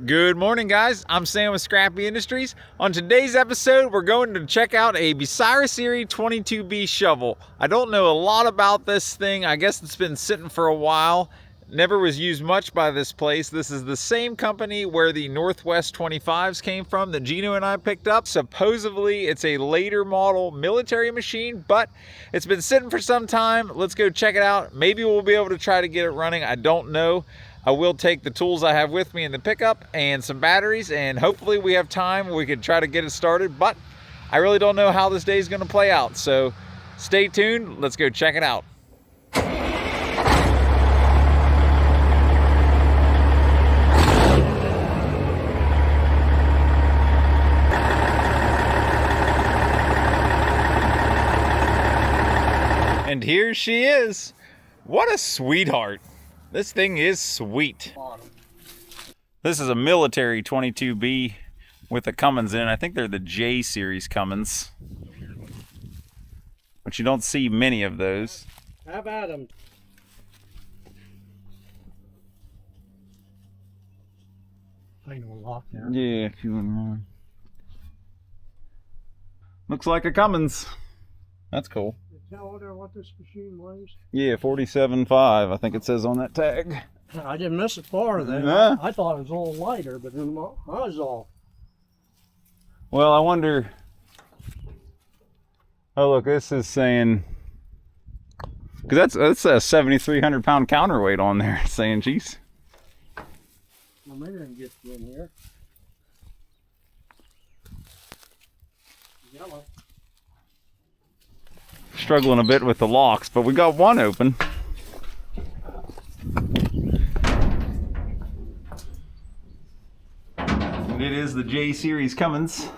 Good morning, guys. I'm Sam with Scrappy Industries. On today's episode, we're going to check out a Bucyrus Erie 22B shovel. I don't know a lot about this thing. I guess it's been sitting for a while. Never was used much by this place. This is the same company where the Northwest 25s came from that Gino and I picked up. Supposedly, it's a later model military machine, but it's been sitting for some time. Let's go check it out. Maybe we'll be able to try to get it running. I don't know. I will take the tools I have with me in the pickup and some batteries, and hopefully we have time we could try to get it started, but I really don't know how this day is going to play out. So stay tuned. Let's go check it out. And here she is. What a sweetheart. This thing is sweet. This is a military 22B with the Cummins in. I think they're the J series Cummins, but you don't see many of those. How about them? Ain't no lock there. Yeah, if you wouldn't mind. Looks like a Cummins. That's cool. Tell her what this machine weighs? Yeah, 47.5. I think it says on that tag. I didn't miss it far then. Nah. I thought it was a little lighter, but then I was all. Well, I wonder. Oh, look, this is saying. Because that's a 7,300 pound counterweight on there. It's saying, geez. Well, maybe I can get you in here. Yellow. Struggling a bit with the locks, but we got one open. And it is the J series Cummins.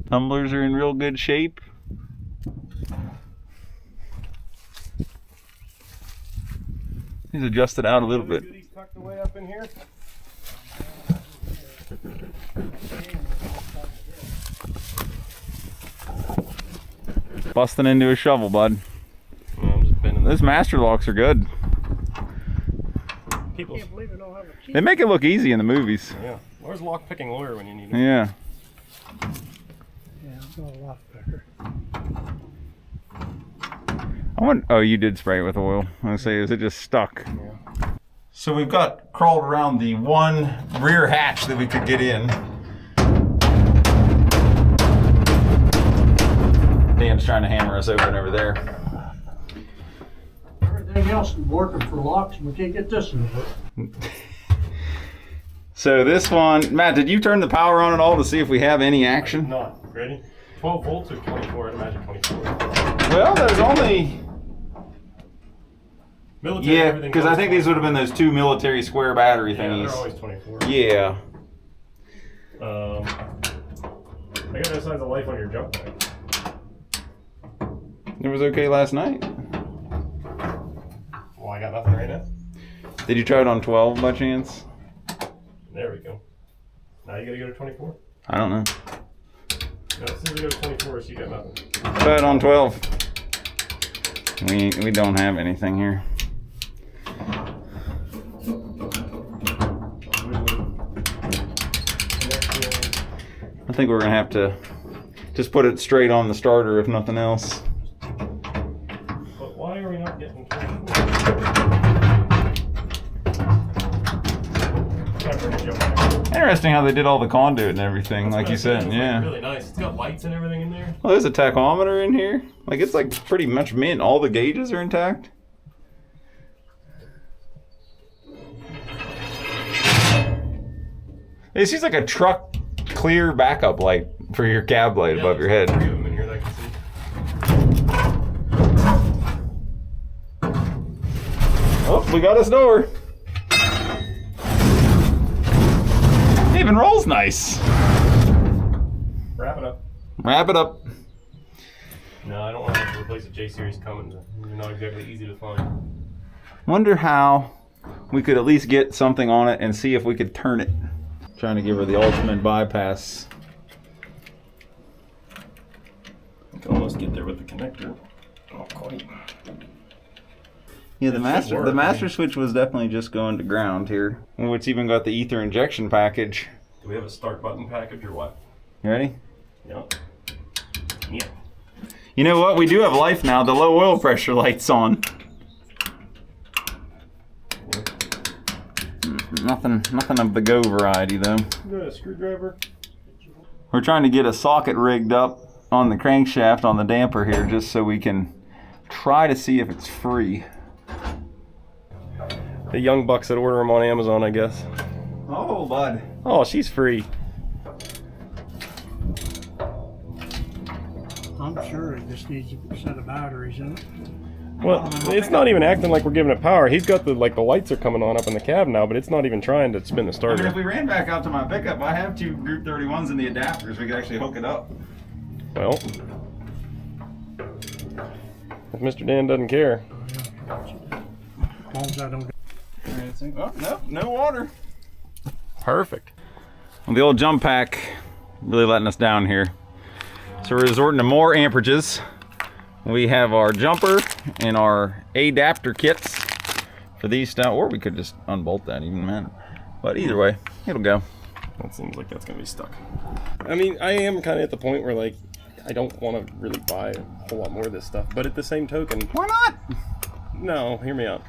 Tumblers are in real good shape. He's adjusted out a little bit. He's tucked away up in here. Busting into a shovel, bud. I'm just bending Those master locks are good. People. I can't believe I don't have a key. They make it look easy in the movies. Yeah. Where's lock picking lawyer when you need him? Yeah. Yeah, I've got a lock picker. I want. Oh, you did spray it with oil. I was gonna say, is it just stuck? Yeah. So we've got crawled around the one rear hatch that we could get in. Dan's trying to hammer us open over there. Everything else is working for locks, and we can't get this one to work. So this one, Matt, did you turn the power on at all to see if we have any action? Not ready. 12 volts or 24? I'd imagine 24. Well, there's only. Military, Yeah, everything because I goes think these would have 24. been those two military square battery Yeah, thingies. they're always 24. Yeah. I got no signs of life on your jump pack. It was okay last night. Well, I got nothing right now. Did you try it on 12 by chance? There we go. Now you gotta go to 24? I don't know. No, as soon as we go to 24, so you got nothing. Try it on 12. We don't have anything here. I think we're gonna have to just put it straight on the starter if nothing else. But why are we not getting 24? Interesting how they did all the conduit and everything, That's like what you I said, said, it's yeah. Like really nice. It's got lights and everything in there. Well, there's a tachometer in here. Like, it's like pretty much mint. All the gauges are intact. It seems like a truck clear backup light for your cab light Yeah, above your there's head. 3 of them in here that I can see. Oh, we got a door. It even rolls nice. Wrap it up. Wrap it up. No, I don't want to have to replace a J series Cummins. They're not exactly easy to find. Wonder how we could at least get something on it and see if we could turn it. Trying to give her the ultimate bypass. I can almost get there with the connector. Oh, quite. Yeah, the master switch was definitely just going to ground here. Oh, it's even got the ether injection package. Do we have a start button package or what? You ready? Yep. Yeah. You know what? We do have life now. The low oil pressure light's on. Nothing of the Go variety though. You got a screwdriver? We're trying to get a socket rigged up on the crankshaft on the damper here just so we can try to see if it's free. The young bucks that order them on Amazon, I guess. Oh, bud. Oh, she's free. I'm sure it just needs a set of batteries in it. Well, it's not even acting like we're giving it power. He's got the lights are coming on up in the cab now, but it's not even trying to spin the I starter. mean, if we ran back out to my pickup, I have 2 Group 31s in the adapters. We could actually hook it up. Well, if Mr. Dan doesn't care. As long as I don't. Oh, no water. Perfect. Well, the old jump pack really letting us down here. So we're resorting to more amperages. We have our jumper and our adapter kits for these stuff, or we could just unbolt that even, man. But either way, it'll go. That seems like that's gonna be stuck. I mean, I am kind of at the point where like, I don't want to really buy a whole lot more of this stuff, but at the same token, Why not? no, hear me out.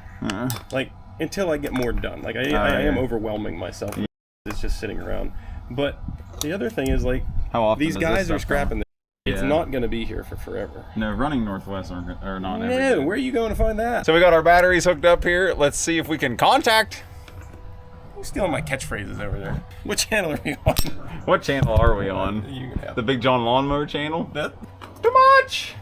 Like, until I get more done. Like, I am overwhelming myself. It's just sitting around. But the other thing is, like, How often these does this guys stuff are scrapping this. It's Yeah. not going to be here for forever. No, running Northwest are not No, every where are you going to find that? So we got our batteries hooked up here. Let's see if we can contact. Who's stealing my catchphrases over there? What channel are we on? What channel are we on? You can have The Big John Lawnmower channel? that. Too much!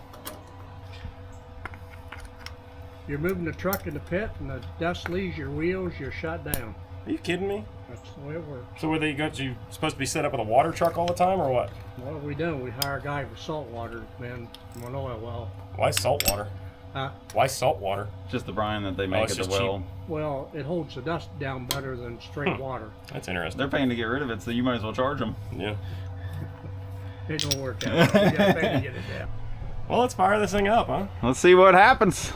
You're moving the truck in the pit, and the dust leaves your wheels. You're shut down. Are you kidding me? That's the way it works. So were they got you supposed to be set up with a water truck all the time, or what? What have we done? We hire a guy with salt water, man, from an oil well. Why salt water? Huh? Why salt water? Just the brine that they make it's at the just well. Well, it holds the dust down better than straight water. That's interesting. They're paying to get rid of it, so you might as well charge them. Yeah. It don't work out. You gotta pay to get it down. Well, let's fire this thing up, huh? Let's see what happens.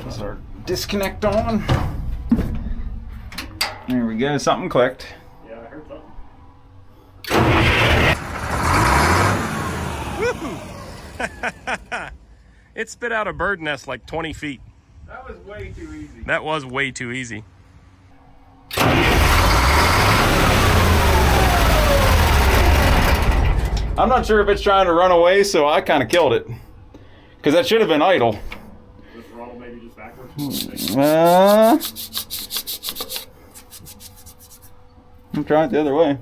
Let's our disconnect on. There we go, something clicked. Yeah, I heard something. Woohoo! It spit out a bird nest like 20 feet. That was way too easy. That was way too easy. I'm not sure if it's trying to run away, so I kind of killed it. Because that should have been idle. The throttle maybe just backwards. I'm trying it the other way.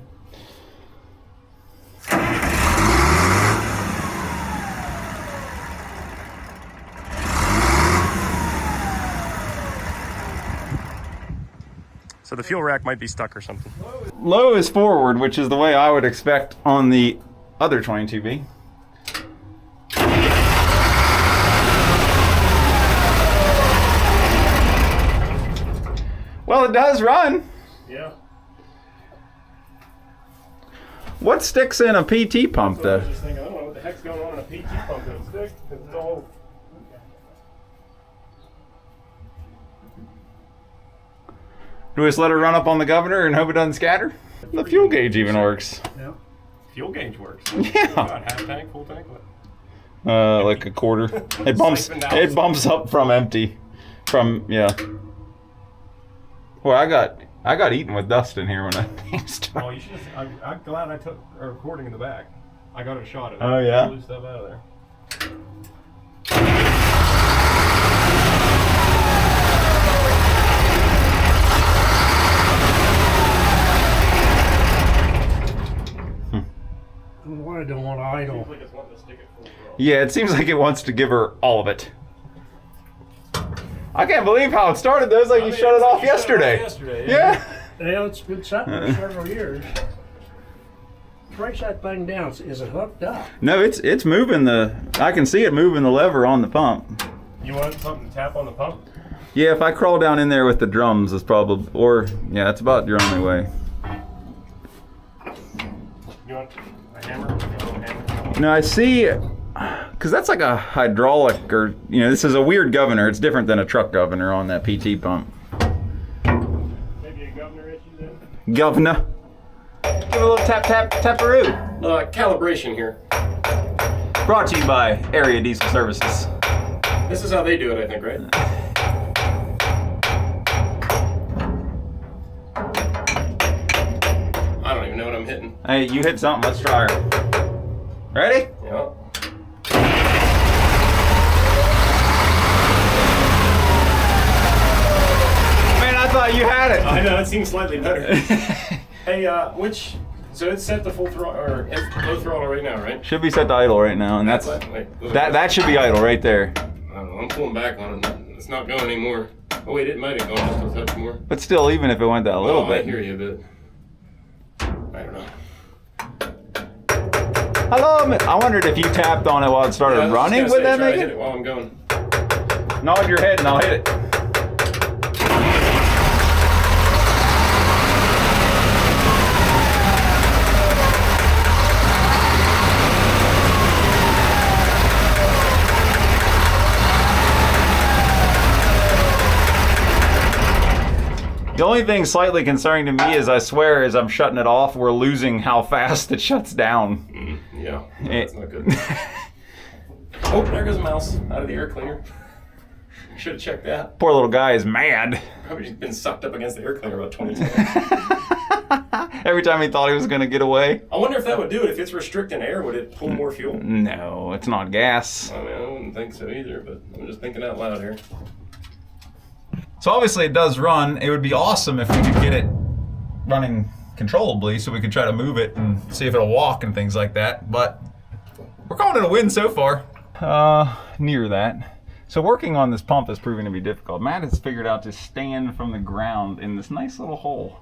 So the fuel rack might be stuck or something. Low is forward, which is the way I would expect on the other 22B. Well, it does run. Yeah. What sticks in a PT pump, I though? was just thinking, I don't know what the heck's going on in a PT pump that stick. It's all. Do we just let it run up on the governor and hope it doesn't scatter? The fuel gauge even works. Yeah. Fuel gauge works. Yeah. About half tank, full tank. What? Like a quarter. It bumps. Siphoned out. It bumps up from empty. From yeah. Well, I got eaten with dust in here when I started. Oh, you should. I'm glad I took a recording in the back. I got a shot at it. Oh, yeah? Blew stuff out of there. I don't want to idle. Seems like it's wanting to stick it full throttle. Yeah, it seems like it wants to give her all of it. I can't believe how it started. Though. It was like you shut it off yesterday. Yeah. Yeah, it's been sitting for several years. Trace that thing down. Is it hooked up? No, it's moving the. I can see it moving the lever on the pump. You want something to tap on the pump? Yeah, if I crawl down in there with the drums, it's probably or yeah, it's about your only way. You want a hammer? You want a hammer? Now I see because that's like a hydraulic, or this is a weird governor. It's different than a truck governor on that PT pump. Maybe a governor issue then? Governor. Give it a little taparoo. Calibration here. Brought to you by Area Diesel Services. This is how they do it, I think, right? I don't even know what I'm hitting. Hey, you hit something. Let's try her. Ready? Yeah. Man, I thought you had it. I know, it seems slightly better. Hey, so it's set to full throttle, or it's low throttle right now, right? Should be set to idle right now, and that should be idle right there. I don't know, I'm pulling back on it. It's not going anymore. Oh wait, it might have gone just a touch more. But still, even if it went that little bit. I hear you, but I don't know. Hello, I wondered if you tapped on it while it started running. Would that make hit it while I'm going? Nod your head and I'll hit it. The only thing slightly concerning to me is, I swear, as I'm shutting it off, we're losing how fast it shuts down. Yeah, that's not good. Oh, there goes a mouse out of the air cleaner. Should have checked that. Poor little guy is mad. Probably just been sucked up against the air cleaner about 20 times. Every time he thought he was going to get away. I wonder if that would do it. If it's restricting air, would it pull more fuel? No, it's not gas. I mean, I wouldn't think so either, but I'm just thinking out loud here. So obviously it does run. It would be awesome if we could get it running controllably so we could try to move it and see if it'll walk and things like that. But we're calling it a win so far. Near that. So working on this pump is proving to be difficult. Matt has figured out to stand from the ground in this nice little hole.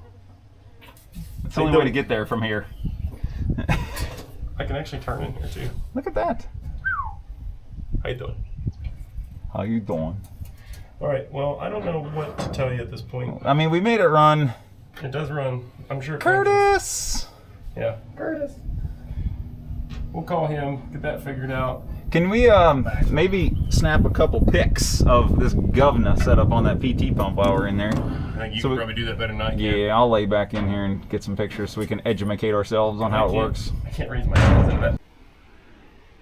It's the only way to get there from here. I can actually turn in here too. Look at that. How you doing? How you doing? All right, well, I don't know what to tell you at this point. I mean, we made it run. It does run. I'm sure. Curtis! Yeah, Curtis. We'll call him, get that figured out. Can we maybe snap a couple pics of this governor set up on that PT pump while we're in there? I think you can probably do that better than I can. Yeah, I'll lay back in here and get some pictures so we can educate ourselves on how it works. I can't raise my hands into that.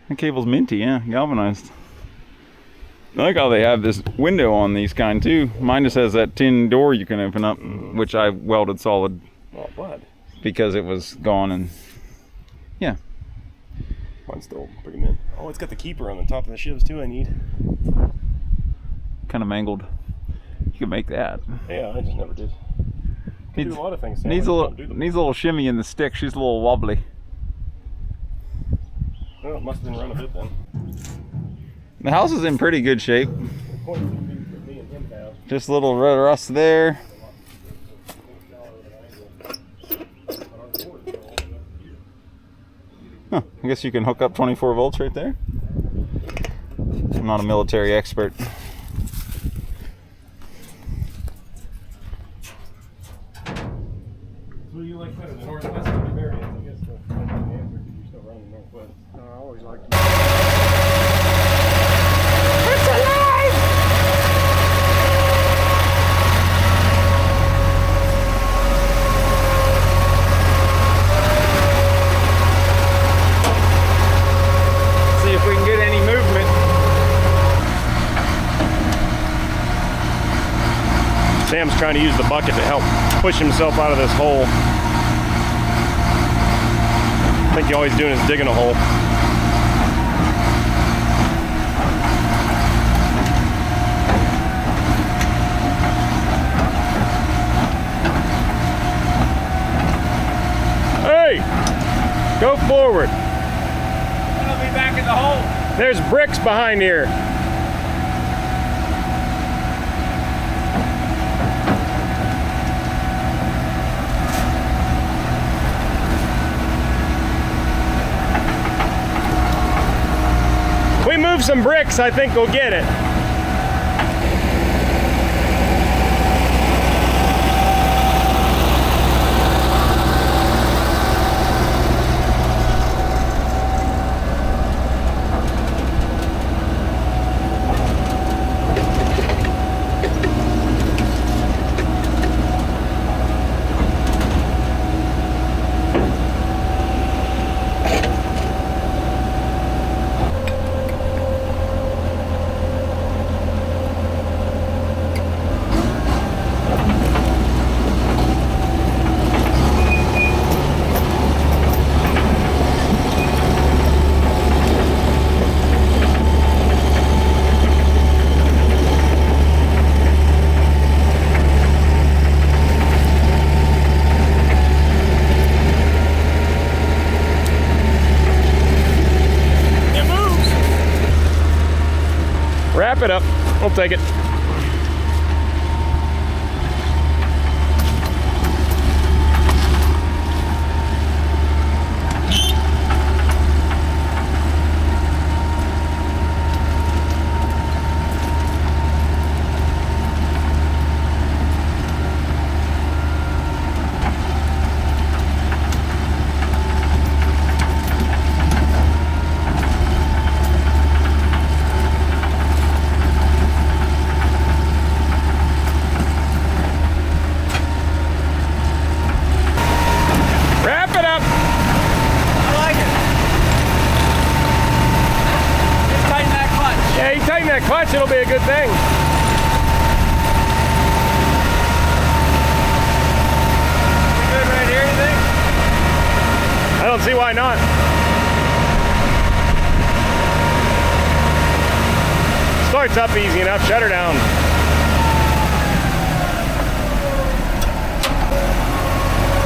The cable's minty, yeah, galvanized. I like how they have this window on these kind too. Mine just has that tin door you can open up, which I welded solid. Oh, what? Because it was gone, and yeah. Mine's still pretty mint. Oh, it's got the keeper on the top of the shivs too I need. Kind of mangled. You could make that. Yeah, I just never did. Needs do a lot of things. Needs a little shimmy in the stick. She's a little wobbly. Well, it must have been run a bit then. The house is in pretty good shape. Just a little rust there. Huh, I guess you can hook up 24 volts right there. I'm not a military expert. What do you like better, the northwest or the variant? I guess the answer because you're still running northwest. No, I always like to. It's alive! See if we can get any movement. Sam's trying to use the bucket to help push himself out of this hole. I think all he's doing is digging a hole. Hey! Go forward. I'll be back in the hole. There's bricks behind here. We move some bricks, I think we'll get it. We'll take it. Clutch, it'll be a good thing. Good right here, you think? I don't see why not. Starts up easy enough, shut her down.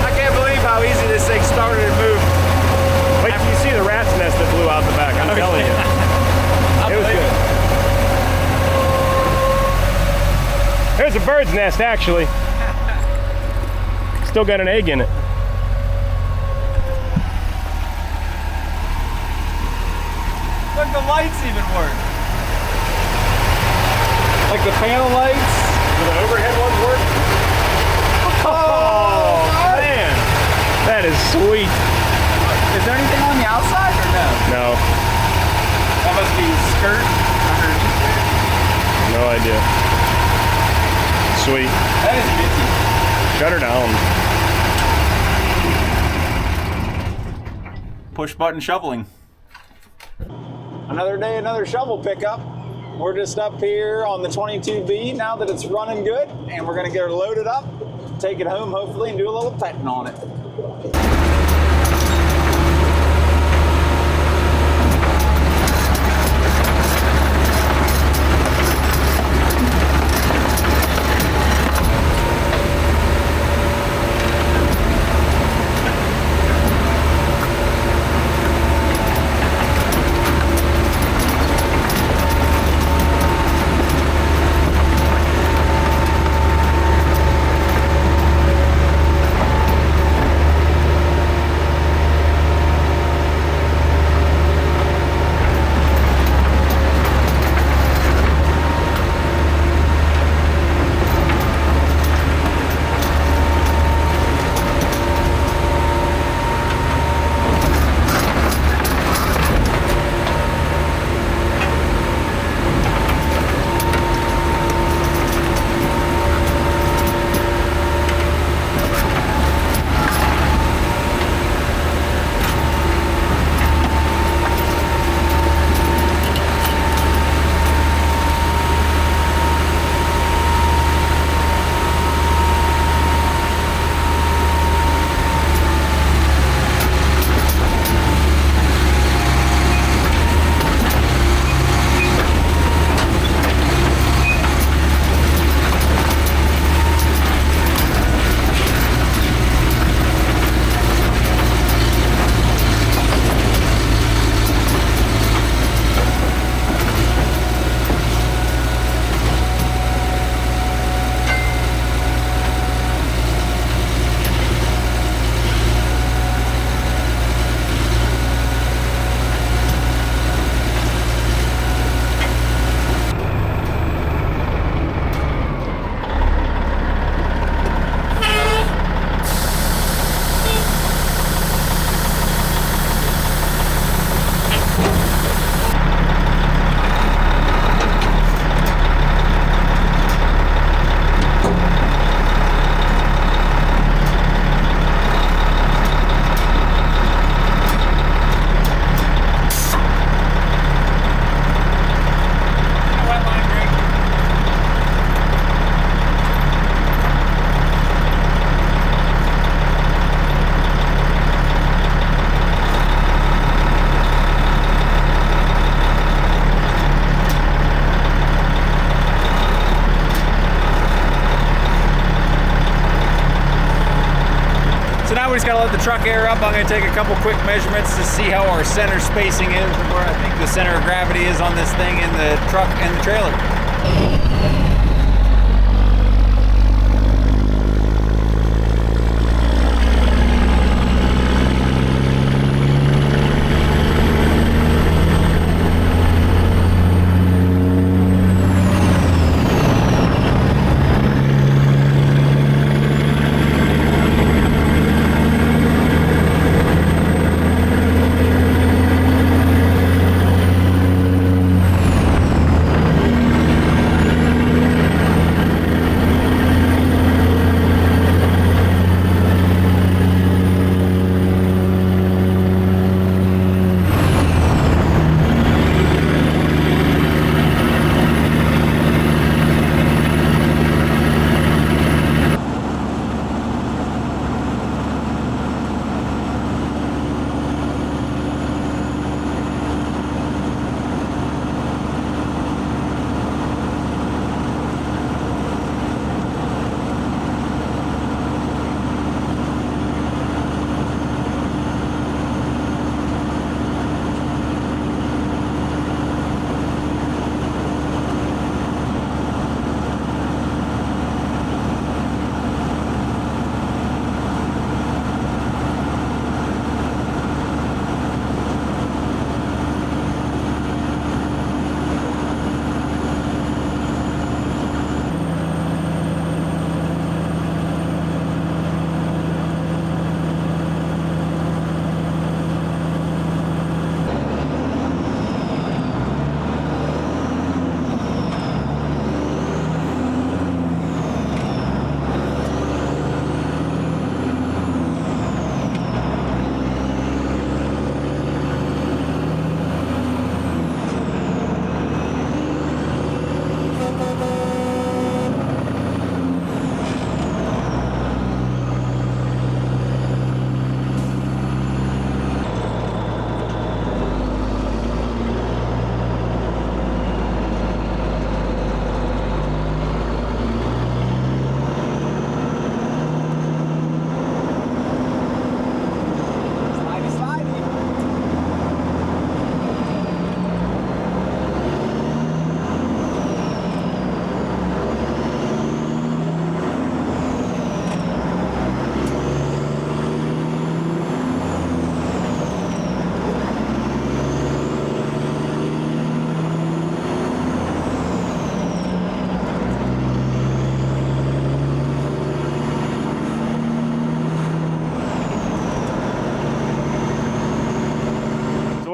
I can't believe how easy this thing started and moved. Wait till you see the rat's nest that blew out the back, I'm telling you. It was good. There's a bird's nest, actually. Still got an egg in it. Look, the lights even work. Like the panel lights. Do the overhead ones work? Oh, man. That is sweet. Is there anything on the outside or no? No. That must be skirt underneath there. No idea. Sweet. That is nifty. Shut her down. Push button shoveling. Another day, another shovel pickup. We're just up here on the 22B now that it's running good, and we're gonna get her loaded up, take it home hopefully, and do a little petting on it. We just gotta let the truck air up. I'm gonna take a couple quick measurements to see how our center spacing is and where I think the center of gravity is on this thing in the truck and the trailer.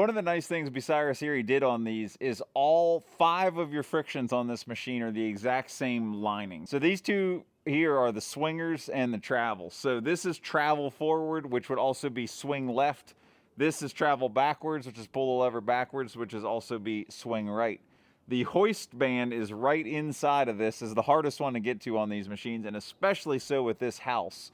One of the nice things Bucyrus Erie did on these is all 5 of your frictions on this machine are the exact same lining. So these two here are the swingers and the travel. So this is travel forward, which would also be swing left. This is travel backwards, which is pull the lever backwards, which is also be swing right. The hoist band is right inside of this, is the hardest one to get to on these machines, and especially so with this house.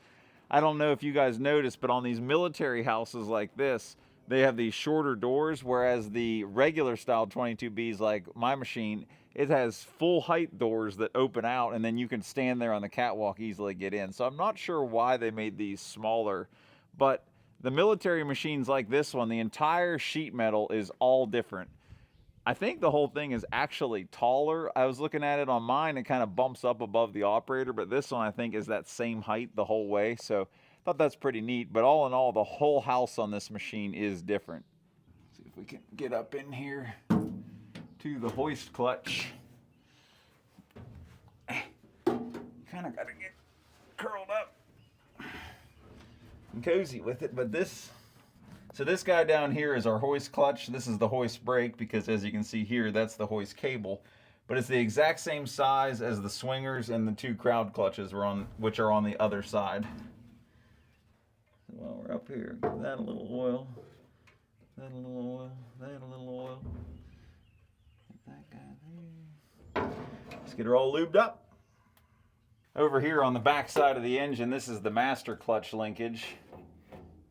I don't know if you guys noticed, but on these military houses like this, they have these shorter doors, whereas the regular style 22Bs like my machine, it has full height doors that open out, and then you can stand there on the catwalk easily get in. So I'm not sure why they made these smaller, but the military machines like this one, the entire sheet metal is all different. I think the whole thing is actually taller. I was looking at it on mine, it kind of bumps up above the operator, but this one I think is that same height the whole way. So I thought that's pretty neat, but all in all, the whole house on this machine is different. See if we can get up in here to the hoist clutch. Kind of got to get curled up and cozy with it, but so this guy down here is our hoist clutch. This is the hoist brake, because as you can see here, that's the hoist cable. But it's the exact same size as the swingers and the 2 crowd clutches which are on the other side. While we're up here, give that a little oil, that a little oil, that a little oil. Get that guy there. Let's get her all lubed up. Over here on the back side of the engine, this is the master clutch linkage.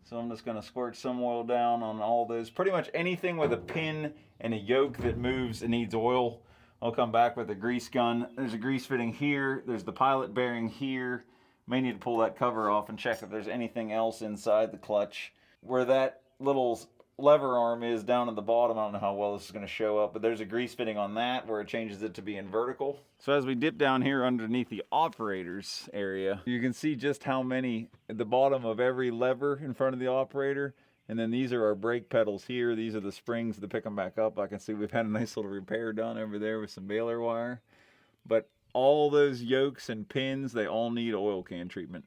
So I'm just going to squirt some oil down on all those. Pretty much anything with a pin and a yoke that moves and needs oil. I'll come back with a grease gun. There's a grease fitting here. There's the pilot bearing here. May need to pull that cover off and check if there's anything else inside the clutch. Where that little lever arm is down at the bottom. I don't know how well this is going to show up, but there's a grease fitting on that where it changes it to being vertical. So as we dip down here underneath the operator's area, you can see just how many at the bottom of every lever in front of the operator. And then these are our brake pedals here. These are the springs to pick them back up. I can see we've had a nice little repair done over there with some baler wire. But all those yokes and pins, they all need oil can treatment.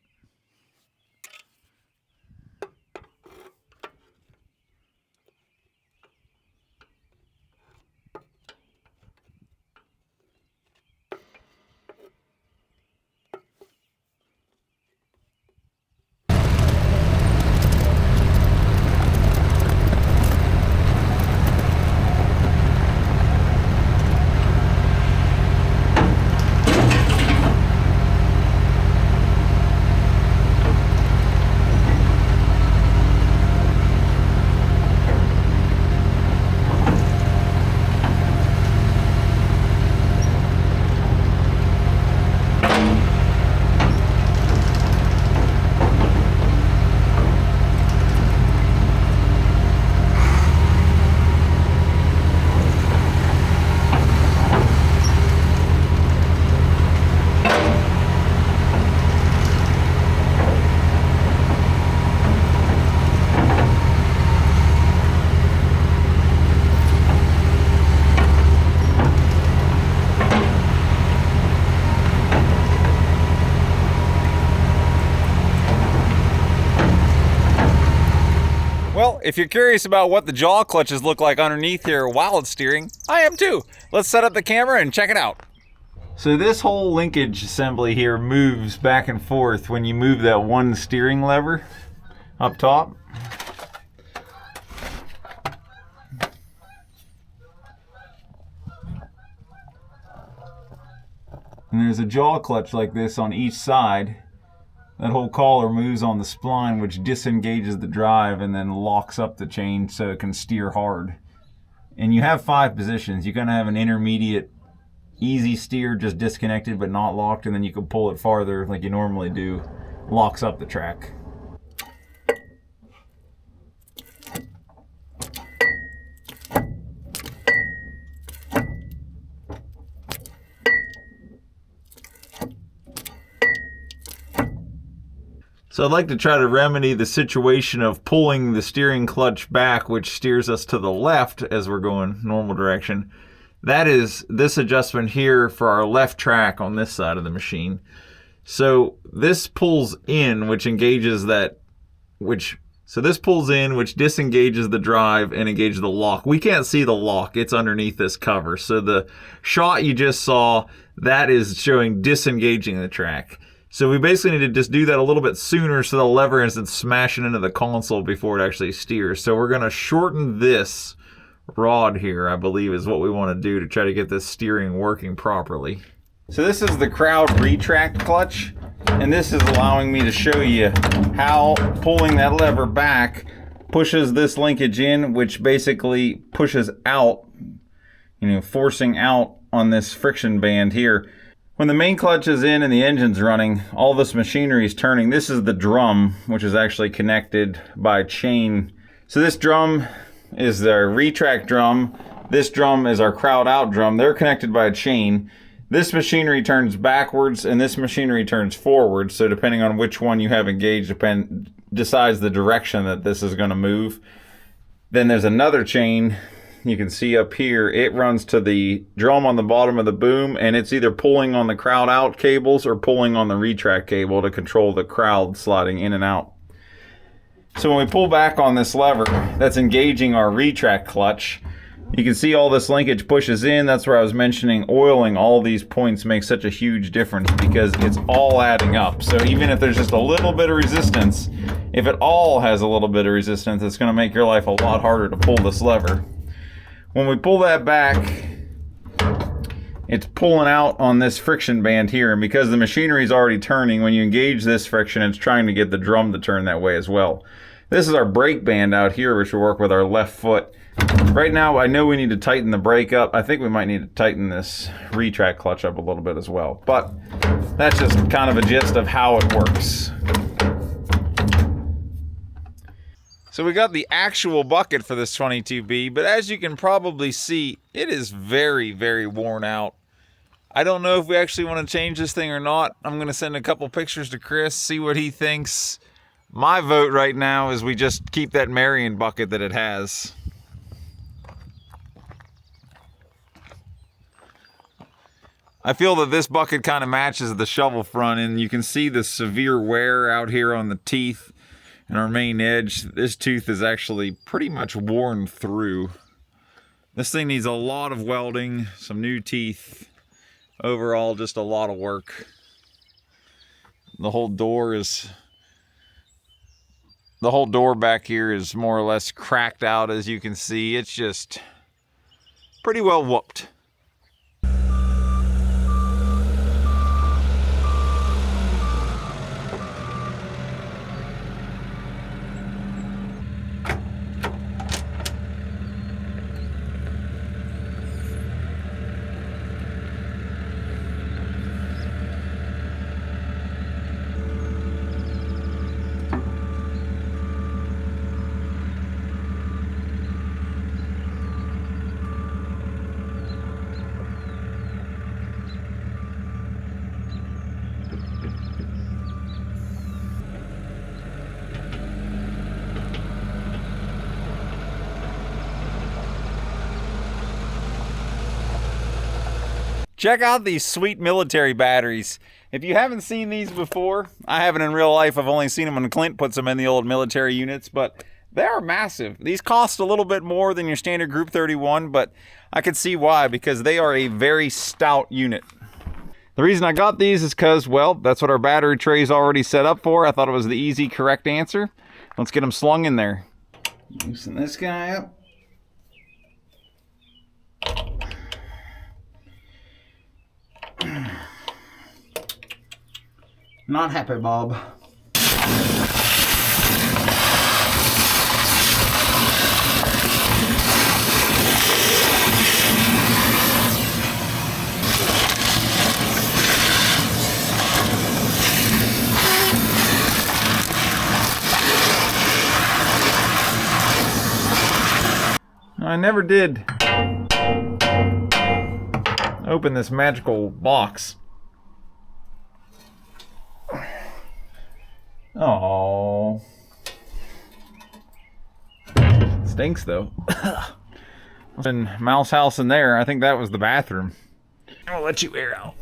Well, if you're curious about what the jaw clutches look like underneath here while it's steering, I am too. Let's set up the camera and check it out. So this whole linkage assembly here moves back and forth when you move that one steering lever up top. And there's a jaw clutch like this on each side. That whole collar moves on the spline, which disengages the drive and then locks up the chain so it can steer hard. And you have 5 positions. You're going to have an intermediate, easy steer, just disconnected but not locked, and then you can pull it farther like you normally do. Locks up the track. So I'd like to try to remedy the situation of pulling the steering clutch back, which steers us to the left as we're going normal direction. That is this adjustment here for our left track on this side of the machine. So this pulls in, which engages that, so this pulls in, which disengages the drive and engages the lock. We can't see the lock, it's underneath this cover. So the shot you just saw, that is showing disengaging the track. So we basically need to just do that a little bit sooner so the lever isn't smashing into the console before it actually steers. So we're going to shorten this rod here, I believe is what we want to do to try to get this steering working properly. So this is the crowd retract clutch, and this is allowing me to show you how pulling that lever back pushes this linkage in, which basically pushes out, forcing out on this friction band here. When the main clutch is in and the engine's running, all this machinery is turning. This is the drum, which is actually connected by chain. So this drum is their retract drum. This drum is our crowd out drum. They're connected by a chain. This machinery turns backwards and this machinery turns forward. So depending on which one you have engaged, decides the direction that this is going to move. Then there's another chain. You can see up here, it runs to the drum on the bottom of the boom, and it's either pulling on the crowd out cables or pulling on the retract cable to control the crowd sliding in and out. So when we pull back on this lever, that's engaging our retract clutch. You can see all this linkage pushes in. That's where I was mentioning oiling all these points makes such a huge difference because it's all adding up. So even if there's just a little bit of resistance, if it all has a little bit of resistance, it's going to make your life a lot harder to pull this lever. When we pull that back, it's pulling out on this friction band here, and because the machinery is already turning, when you engage this friction, it's trying to get the drum to turn that way as well. This is our brake band out here, which will work with our left foot. Right now, I know we need to tighten the brake up. I think we might need to tighten this retract clutch up a little bit as well, but that's just kind of a gist of how it works. So we got the actual bucket for this 22B, but as you can probably see, it is very, very worn out. I don't know if we actually want to change this thing or not. I'm going to send a couple pictures to Chris, see what he thinks. My vote right now is we just keep that Marion bucket that it has. I feel that this bucket kind of matches the shovel front, and you can see the severe wear out here on the teeth and our main edge. This tooth is actually pretty much worn through. This thing needs a lot of welding, some new teeth. Overall, just a lot of work. The whole door back here is more or less cracked out, as you can see. It's just pretty well whooped. Check out these sweet military batteries. If you haven't seen these before, I haven't in real life. I've only seen them when Clint puts them in the old military units, but they are massive. These cost a little bit more than your standard Group 31, but I could see why, because they are a very stout unit. The reason I got these is because, well, that's what our battery tray is already set up for. I thought it was the easy, correct answer. Let's get them slung in there. Loosen this guy up. Not happy, Bob. I never did open this magical box. Oh, stinks though. And mouse house in there. I think that was the bathroom. I'll let you air out.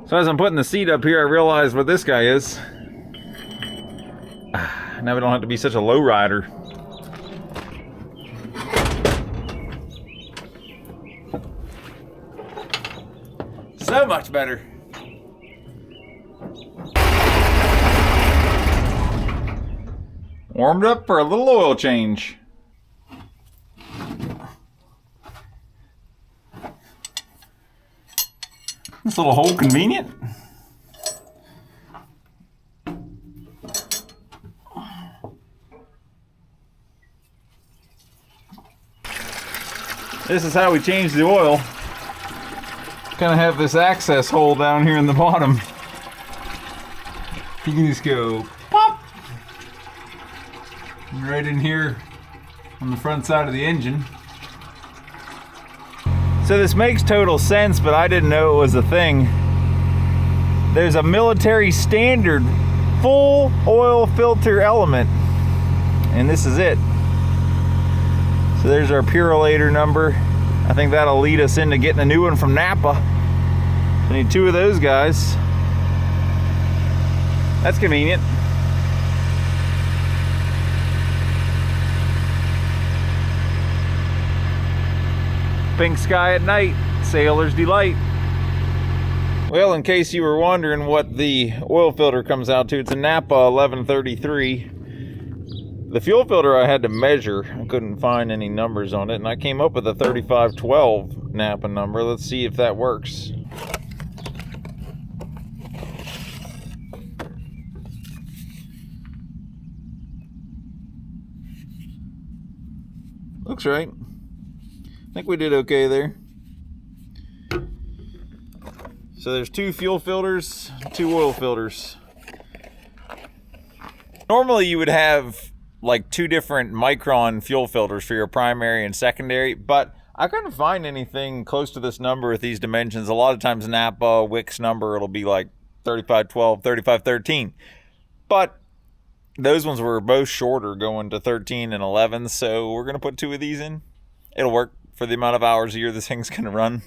So as I'm putting the seat up here, I realize what this guy is. Now we don't have to be such a low rider. So much better. Warmed up for a little oil change. This little hole convenient. This is how we change the oil. Kind of have this access hole down here in the bottom. You can just go pop right in here on the front side of the engine. So this makes total sense, but I didn't know it was a thing. There's a military standard full oil filter element, and this is it. So there's our Purolator number. I think that'll lead us into getting a new one from Napa. I need 2 of those guys. That's convenient. Pink sky at night, sailor's delight. Well, in case you were wondering what the oil filter comes out to, it's a Napa 1133. The fuel filter I had to measure. I couldn't find any numbers on it, and I came up with a 3512 Napa number. Let's see if that works. Looks right. I think we did okay there. So there's 2 fuel filters, 2 oil filters. Normally you would have like 2 different micron fuel filters for your primary and secondary, but I couldn't find anything close to this number with these dimensions. A lot of times Napa, Wix number, it'll be like 3512, 3513. But those ones were both shorter, going to 13 and 11, so we're going to put 2 of these in. It'll work for the amount of hours a year this thing's going to run.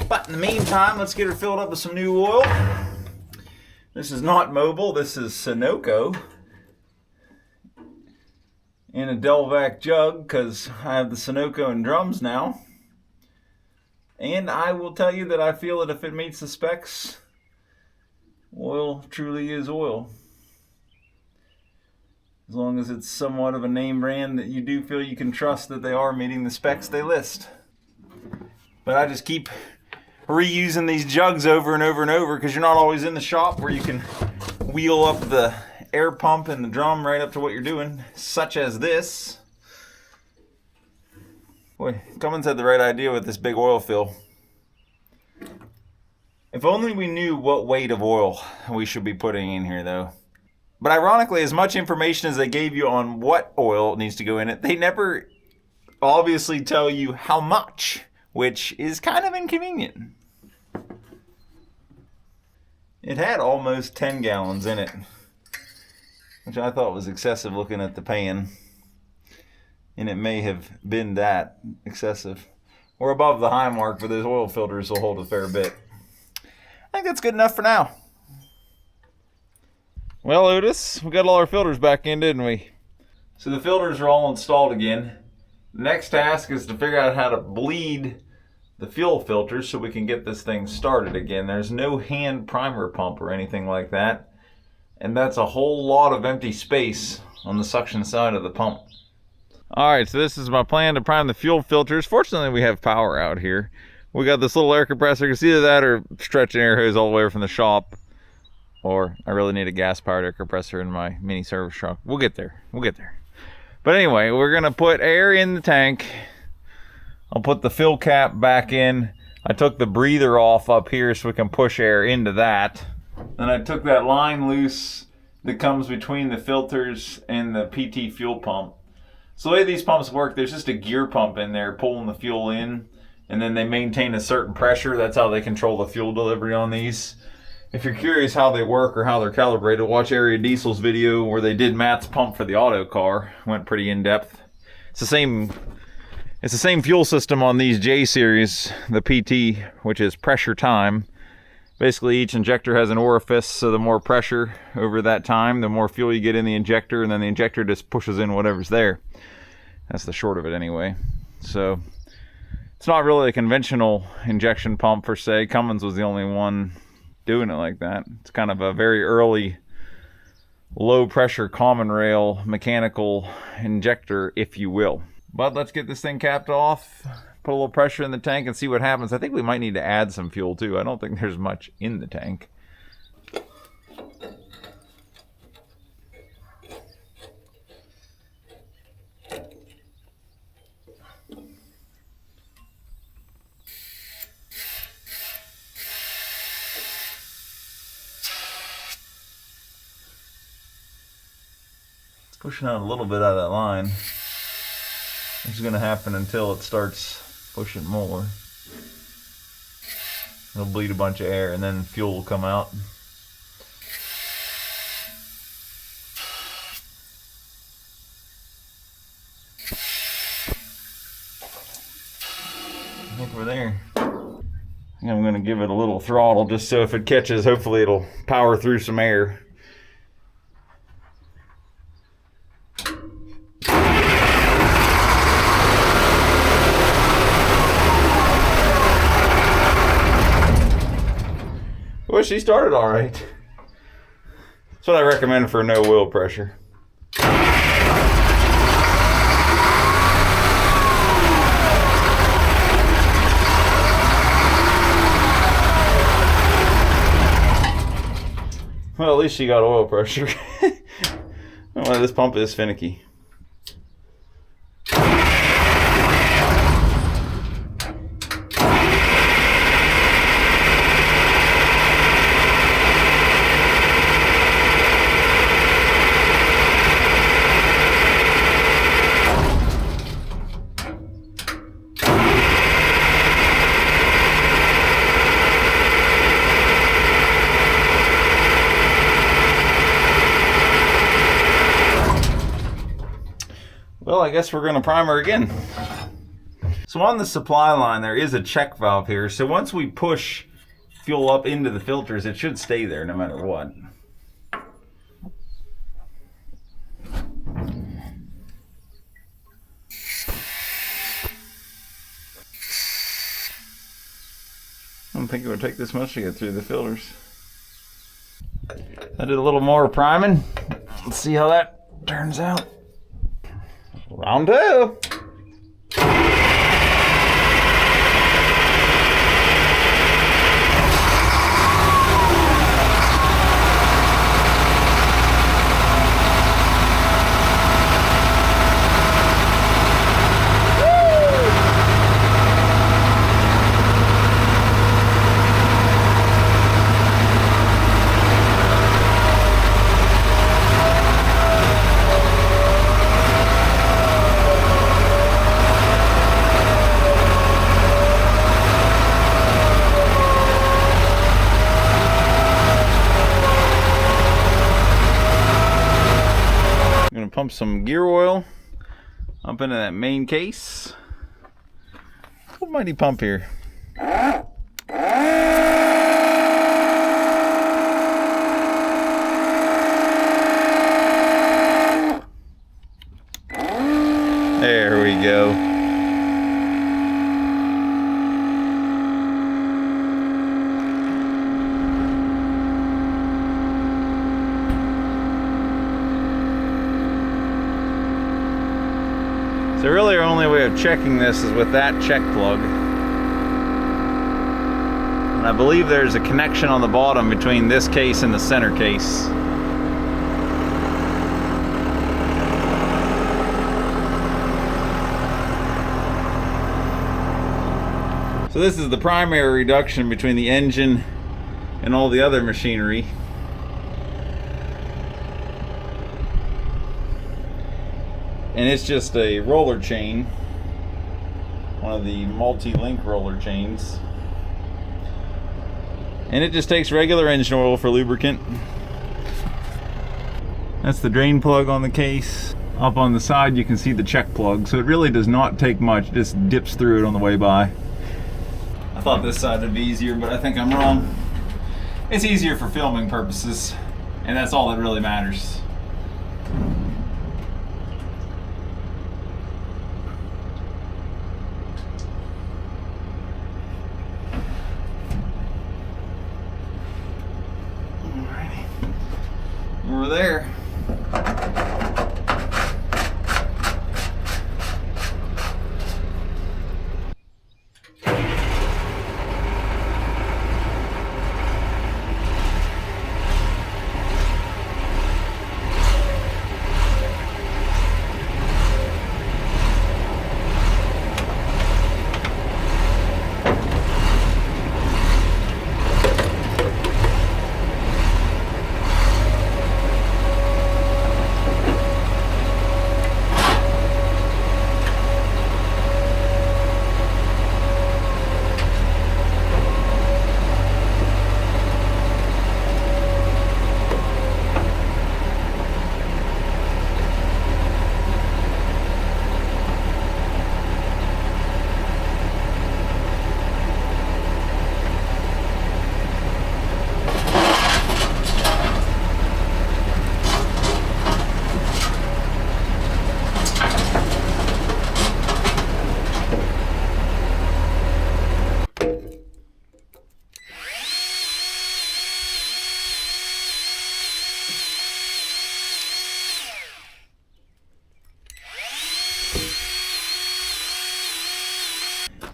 But in the meantime, let's get her filled up with some new oil. This is not Mobil, this is Sunoco. In a Delvac jug, because I have the Sunoco in drums now. And I will tell you that I feel that if it meets the specs, oil truly is oil. As long as it's somewhat of a name brand that you do feel you can trust that they are meeting the specs they list. But I just keep reusing these jugs over and over and over, because you're not always in the shop where you can wheel up the air pump and the drum right up to what you're doing, such as this. Boy, Cummins had the right idea with this big oil fill. If only we knew what weight of oil we should be putting in here, though. But ironically, as much information as they gave you on what oil needs to go in it, they never obviously tell you how much, which is kind of inconvenient. It had almost 10 gallons in it, which I thought was excessive looking at the pan. And it may have been that excessive. We're above the high mark, but those oil filters will hold a fair bit. I think that's good enough for now. Well, Otis, we got all our filters back in, didn't we? So the filters are all installed again. The next task is to figure out how to bleed the fuel filters so we can get this thing started again. There's no hand primer pump or anything like that. And that's a whole lot of empty space on the suction side of the pump. Alright, so this is my plan to prime the fuel filters. Fortunately, we have power out here. We got this little air compressor. It's either that or stretch an air hose all the way from the shop. Or I really need a gas-powered air compressor in my mini service truck. We'll get there. We'll get there. But anyway, we're going to put air in the tank. I'll put the fill cap back in. I took the breather off up here so we can push air into that. Then I took that line loose that comes between the filters and the PT fuel pump. So the way these pumps work, there's just a gear pump in there pulling the fuel in, and then they maintain a certain pressure. That's how they control the fuel delivery on these. If you're curious how they work or how they're calibrated, watch Area Diesel's video where they did Matt's pump for the auto car. Went pretty in depth. It's the same fuel system on these J series, the PT, which is pressure time. Basically, each injector has an orifice, so the more pressure over that time, the more fuel you get in the injector, and then the injector just pushes in whatever's there. That's the short of it anyway. So it's not really a conventional injection pump per se. Cummins was the only one doing it like that. It's kind of a very early low pressure common rail mechanical injector, if you will. But let's get this thing capped off, put a little pressure in the tank and see what happens. I think we might need to add some fuel too. I don't think there's much in the tank. Pushing out a little bit out of that line. This is going to happen until it starts pushing more. It'll bleed a bunch of air and then fuel will come out. I think we're there. I think I'm going to give it a little throttle just so if it catches, hopefully it'll power through some air. Well, she started all right. That's what I recommend for no wheel pressure. Well, at least she got oil pressure. Well, this pump is finicky. Well, I guess we're going to prime her again. So on the supply line, there is a check valve here. So once we push fuel up into the filters, it should stay there no matter what. I don't think it would take this much to get through the filters. I did a little more priming. Let's see how that turns out. Round two. Pump some gear oil up into that main case. Almighty pump here. There we go. So really our only way of checking this is with that check plug. And I believe there's a connection on the bottom between this case and the center case. So this is the primary reduction between the engine and all the other machinery. And it's just a roller chain, one of the multi-link roller chains. And it just takes regular engine oil for lubricant. That's the drain plug on the case. Up on the side you can see the check plug, so it really does not take much, it just dips through it on the way by. I thought this side would be easier, but I think I'm wrong. It's easier for filming purposes, and that's all that really matters. We're there.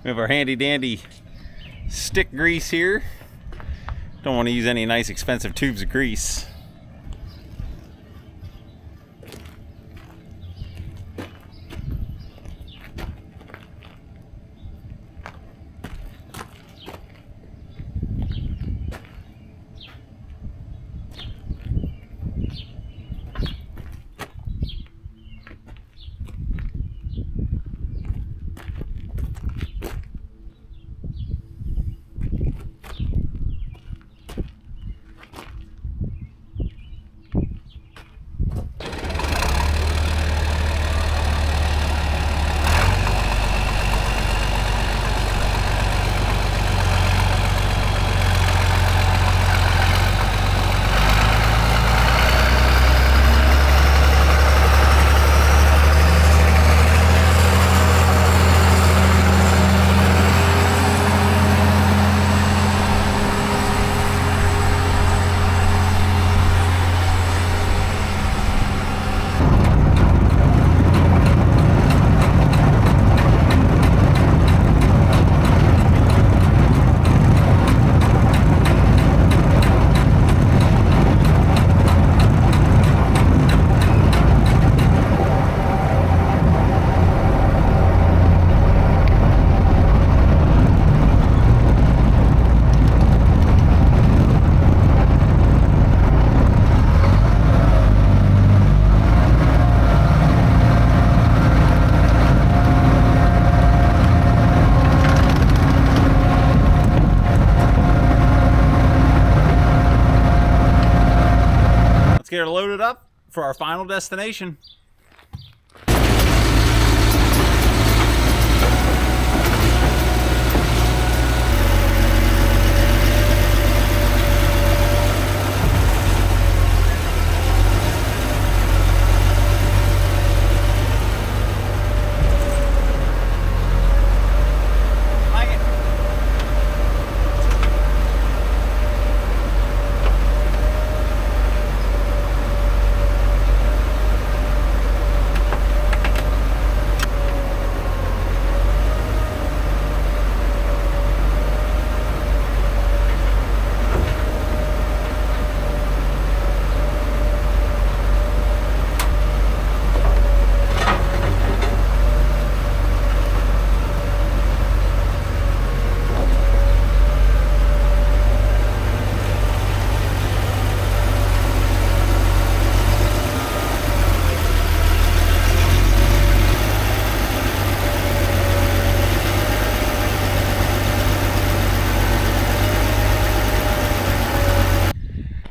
We have our handy dandy stick grease here. Don't want to use any nice expensive tubes of grease. her loaded up for our final destination.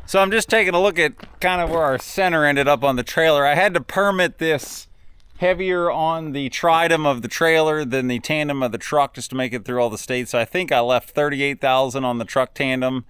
So I'm just taking a look at kind of where our center ended up on the trailer. I had to permit this heavier on the tridem of the trailer than the tandem of the truck just to make it through all the states. So I think I left 38,000 on the truck tandem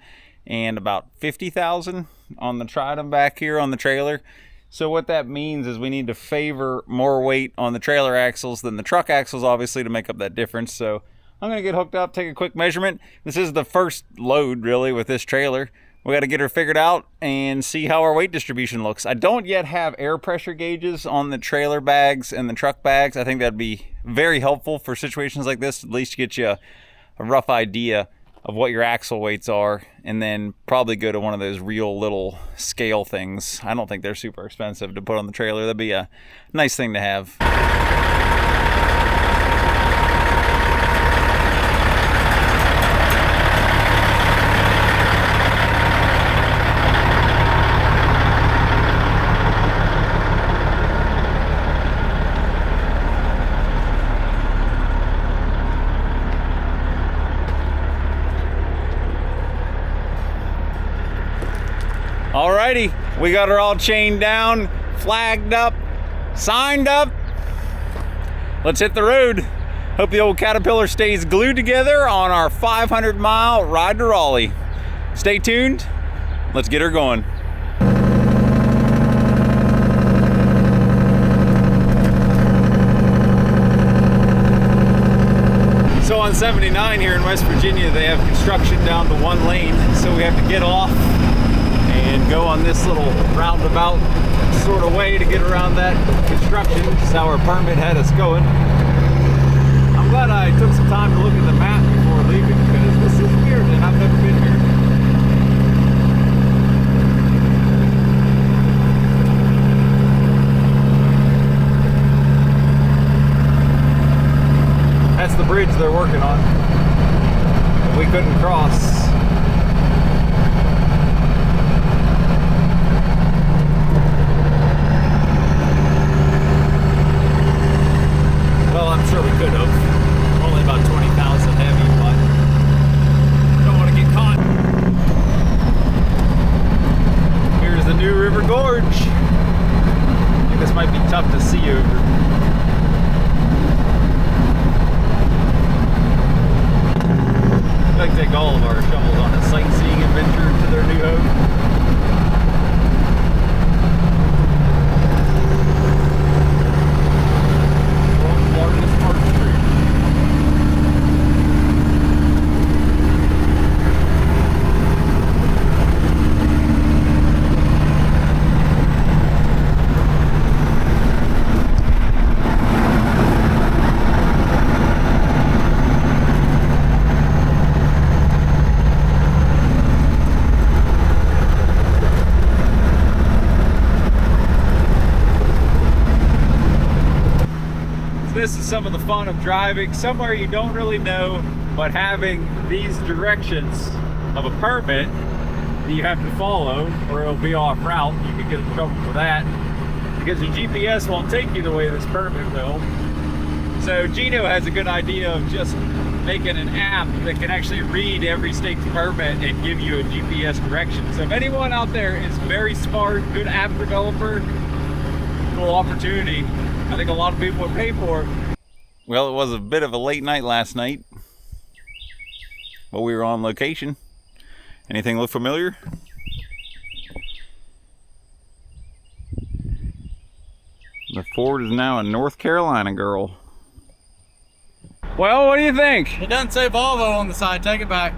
and about 50,000 on the tridem back here on the trailer. So what that means is we need to favor more weight on the trailer axles than the truck axles, obviously, to make up that difference. So I'm gonna get hooked up, take a quick measurement. This is the first load really with this trailer. We got to get her figured out and see how our weight distribution looks. I don't yet have air pressure gauges on the trailer bags and the truck bags. I think that'd be very helpful for situations like this, at least get you a rough idea of what your axle weights are, and then probably go to one of those real little scale things. I don't think they're super expensive to put on the trailer. That'd be a nice thing to have. Alrighty, we got her all chained down, flagged up, signed up. Let's hit the road. Hope the old Caterpillar stays glued together on our 500-mile ride to Raleigh. Stay tuned. Let's get her going. So on 79 here in West Virginia, they have construction down to one lane, so we have to get off and go on this little roundabout sort of way to get around that construction. This is how our permit had us going. I'm glad I took some time to look at the map before leaving, because this is weird and I've never been here. That's the bridge they're working on. We couldn't cross. Well, I'm sure we could have. Only about 20,000 heavy, but don't want to get caught. Here's the New River Gorge. I think this might be tough to see over. I'd like to take all of our shovels on a sightseeing adventure to their new home. This is some of the fun of driving somewhere you don't really know, but having these directions of a permit that you have to follow or it'll be off route. You can get in trouble for that because your GPS won't take you the way this permit will. So Gino has a good idea of just making an app that can actually read every state's permit and give you a GPS direction. So if anyone out there is very smart, good app developer, cool opportunity, I think a lot of people would pay for it. Well, it was a bit of a late night last night, but we were on location. Anything look familiar? The Ford is now a North Carolina girl. Well, what do you think? It doesn't say Volvo on the side. Take it back.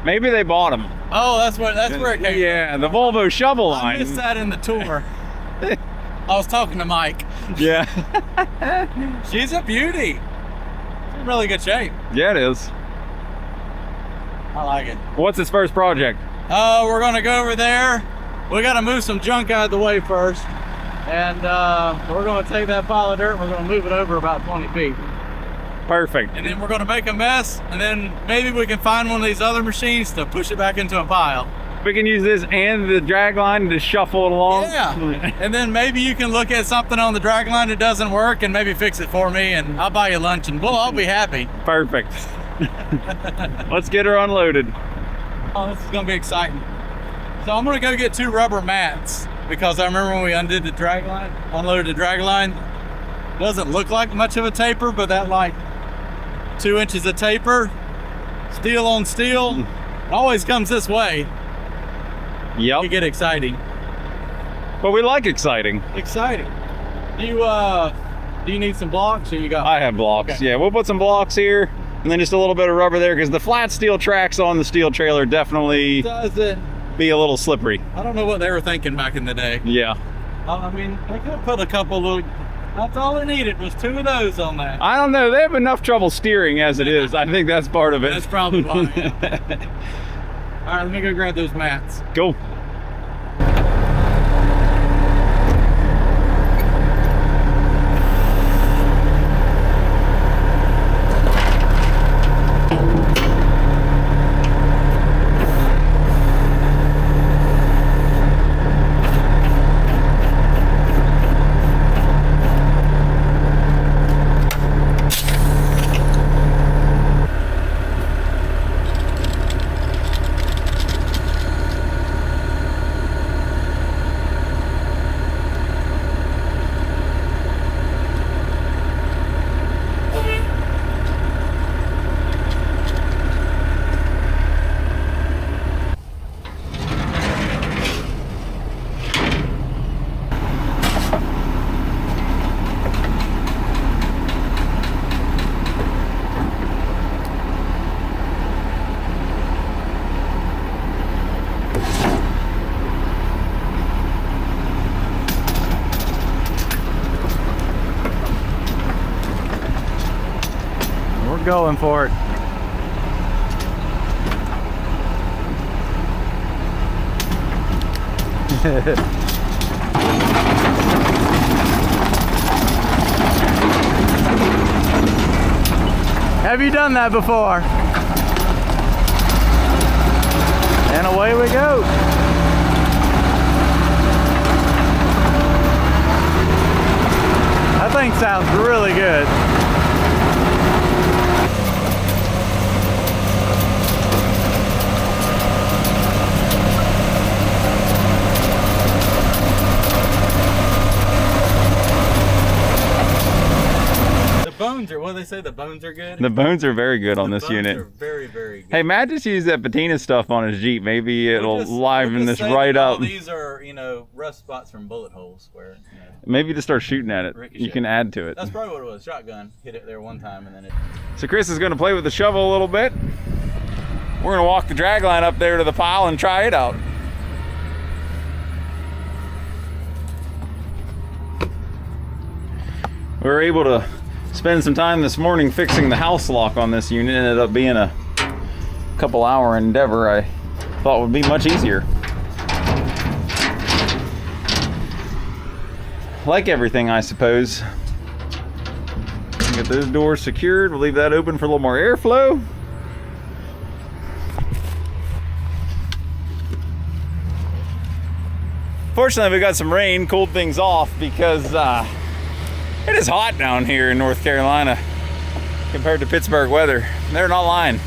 Maybe they bought them. Oh, that's where it came Yeah, the Volvo shovel from. line. I missed that in the tour. I was talking to Mike. Yeah. She's a beauty. She's in really good shape. Yeah, it is. I like it. What's his first project? We're gonna go over there. We gotta move some junk out of the way first. And we're gonna take that pile of dirt and we're gonna move it over about 20 feet. Perfect. And then we're gonna make a mess, and then maybe we can find one of these other machines to push it back into a pile. We can use this and the drag line to shuffle it along. Yeah. And then maybe you can look at something on the drag line that doesn't work and maybe fix it for me, and I'll buy you lunch and I'll be happy. Perfect. Let's get her unloaded. Oh, this is gonna be exciting. So I'm gonna go get 2 rubber mats, because I remember when we undid the drag line, unloaded the drag line, doesn't look like much of a taper, but that like 2 inches of taper, steel on steel, it always comes this way. Yep. You get exciting. But we like exciting. Exciting. Do you need some blocks, or you got? I have blocks. Okay. Yeah, we'll put some blocks here and then just a little bit of rubber there, because the flat steel tracks on the steel trailer definitely Does it? be a little slippery. I don't know what they were thinking back in the day. Yeah. I mean, they could have put a couple little. That's all they needed was 2 of those on that. I don't know. They have enough trouble steering as it is. I think that's part of it. That's probably why. All right, let me go grab those mats. Go. Going for it. Have you done that before? And away we go. That thing sounds really good. Bones are, what do they say, the bones are good? The bones are very good on The this bones unit. are very, very good. Hey, Matt just used that patina stuff on his Jeep. Maybe it'll liven this say right that all up. These are, rust spots from bullet holes where, Maybe to start shooting at it, Ricochet. you can add to it. That's probably what it was. Shotgun. Hit it there one time and then it... So Chris is going to play with the shovel a little bit. We're going to walk the drag line up there to the pile and try it out. We were able to spend some time this morning fixing the house lock on this unit. It ended up being a couple hour endeavor I thought would be much easier. Like everything, I suppose. Get those doors secured. We'll leave that open for a little more airflow. Fortunately, we got some rain, cooled things off, because it is hot down here in North Carolina compared to Pittsburgh weather. they're not lying.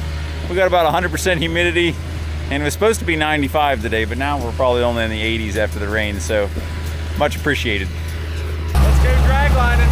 We got about 100% humidity, and it was supposed to be 95 today, but now we're probably only in the 80s after the rain, so much appreciated. Let's go drag lining.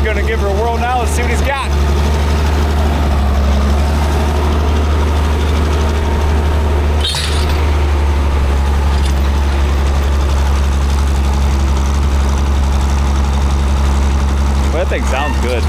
Gonna give her a whirl now. Let's see what he's got. Well, that thing sounds good.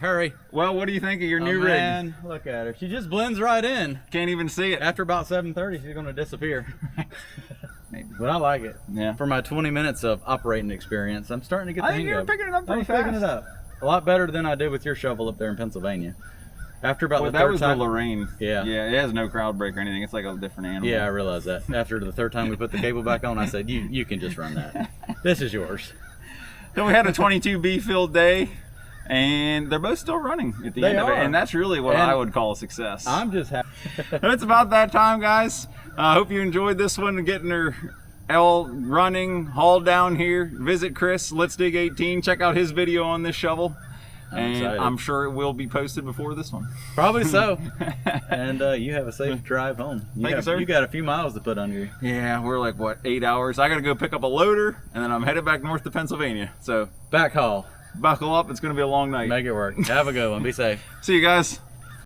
Hurry. Well, what do you think of your new Man, look at her. She just blends right in. rig? Can't even see it. After about 7:30, she's gonna disappear. Maybe. But I like it. Yeah. For my 20 minutes of operating experience, I'm starting to get the I think hang you're of picking it up I pretty was fast. picking it up a lot better than I did with your shovel up there in Pennsylvania. After about Well, the that third was time, the Lorraine. Yeah. Yeah, it has no crowd brake or anything. It's like a different animal. yeah, I realized that. After the third time we put the cable back on, I said, "You can just run that. This is yours." So we had a 22B filled day, and they're both still running at the They end of it, are. and that's really what And I would call a success. I'm just happy. It's about that time, guys. I hope you enjoyed this one, getting her L running, hauled down here. Visit Chris, Let's Dig 18. Check out his video on this shovel. And excited. I'm sure it will be posted before this one. Probably so. And you have a safe drive home. Thank you, sir. You got a few miles to put under you. Yeah, we're like, what, 8 hours? I got to go pick up a loader, and then I'm headed back north to Pennsylvania. So Back haul. buckle up. It's going to be a long night. Make it work. Have a good one. Be safe. See you guys.